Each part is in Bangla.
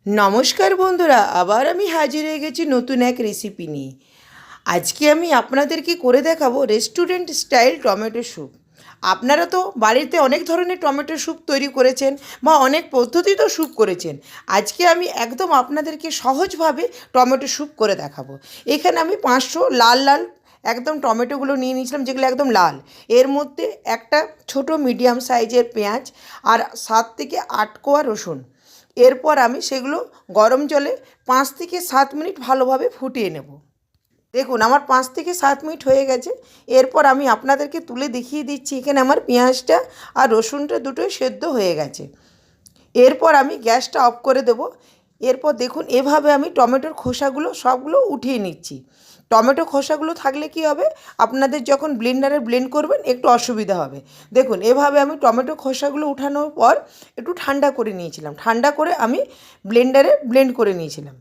নমস্কার বন্ধুরা, আবার আমি হাজির হয়ে গেছি নতুন এক রেসিপি নিয়ে। আজকে আমি আপনাদেরকে করে দেখাবো রেস্টুরেন্ট স্টাইল টমেটো স্যুপ। আপনারা তো বাড়িতে অনেক ধরনের টমেটো স্যুপ তৈরি করেছেন বা অনেক পদ্ধতিতেও স্যুপ করেছেন। আজকে আমি একদম আপনাদেরকে সহজভাবে টমেটো স্যুপ করে দেখাবো। এখানে আমি 500 লাল লাল একদম টমেটোগুলো নিয়ে নিয়েছিলাম, যেগুলো একদম লাল। এর মধ্যে একটা ছোট মিডিয়াম সাইজের পেঁয়াজ আর 7 থেকে 8 কোয়া রসুন। এরপর আমি সেগুলো গরম জলে 5 থেকে 7 মিনিট ভালোভাবে ফুটিয়ে নেব। দেখুন আমার 5 থেকে 7 মিনিট হয়ে গেছে। এরপর আমি আপনাদেরকে তুলে দেখিয়ে দিচ্ছি, এখানে আমার পেঁয়াজটা আর রসুনটা দুটোই সেদ্ধ হয়ে গেছে। এরপর আমি গ্যাসটা অফ করে দেব। এরপর দেখুন এভাবে আমি টমেটোর খোসাগুলো সবগুলো উঠিয়ে নিচ্ছি। টমেটো খোসাগুলো থাকলে কি হবে, আপনাদের যখন ব্লেন্ডারে ব্লেন্ড করবেন একটু অসুবিধা হবে। দেখুন এভাবে আমি টমেটো খোসাগুলো উঠানোর পর একটু ঠান্ডা করে নিয়েছিলাম। ঠান্ডা করে আমি ব্লেন্ডারে ব্লেন্ড করে নিয়েছিলাম।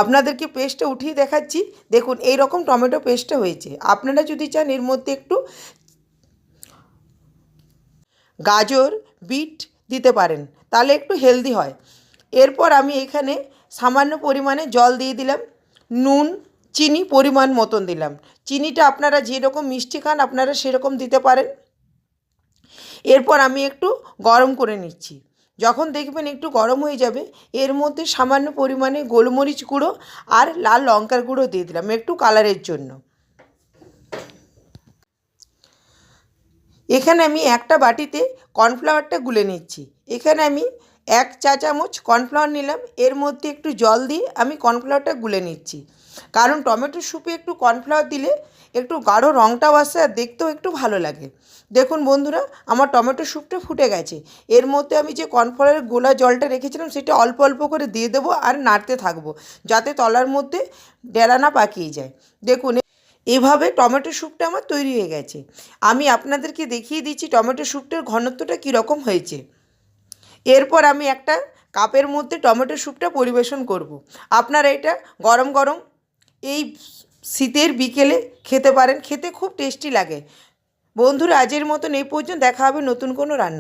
আপনাদেরকে পেস্টটা উঠিয়ে দেখাচ্ছি। দেখুন এই রকম টমেটো পেস্টটা হয়েছে। আপনারা যদি চান এর মধ্যে একটু গাজর, বিট দিতে পারেন, তাহলে একটু হেলদি হয়। এরপর আমি এখানে সামান্য পরিমাণে জল দিয়ে দিলাম, নুন, চিনি পরিমাণ মতন দিলাম। চিনিটা আপনারা যেরকম মিষ্টি খান আপনারা সেরকম দিতে পারেন। এরপর আমি একটু গরম করে নিচ্ছি। যখন দেখবেন একটু গরম হয়ে যাবে, এর মধ্যে সামান্য পরিমাণে গোলমরিচ গুঁড়ো আর লাল লঙ্কার গুঁড়ো দিয়ে দিলাম একটু কালারের জন্য। এখানে আমি একটা বাটিতে কর্নফ্লাওয়ারটা গুলে নিচ্ছি। এখানে আমি 1 চা চামচ কর্নফ্লাওয়ার নিলাম, এর মধ্যে একটু জল দিয়ে আমি কর্নফ্লাওয়ারটা গুলে নিচ্ছি। কারণ টমেটো স্যুপে একটু কর্নফ্লাওয়ার দিলে একটু গাঢ় রঙটাও আসে আর দেখতেও একটু ভালো লাগে। দেখুন বন্ধুরা, আমার টমেটো স্যুপটা ফুটে গেছে। এর মধ্যে আমি যে কর্নফ্লাওয়ারের গোলা জলটা রেখেছিলাম সেটা অল্প অল্প করে দিয়ে দেবো আর নাড়তে থাকবো, যাতে তলার মধ্যে ডেলা না পাকিয়ে যায়। দেখুন এভাবে টমেটো স্যুপটা আমার তৈরি হয়ে গেছে। আমি আপনাদেরকে দেখিয়ে দিচ্ছি টমেটো স্যুপটার ঘনত্বটা কীরকম হয়েছে। এরপর আমি একটা কাপের মধ্যে টমেটো স্যুপটা পরিবেশন করব। আপনারা এটা গরম গরম এই শীতের বিকেলে খেতে পারেন, খেতে খুব টেস্টি লাগে। বন্ধুরা আজের মতন এই পর্যন্ত, দেখা হবে নতুন কোনো রান্না।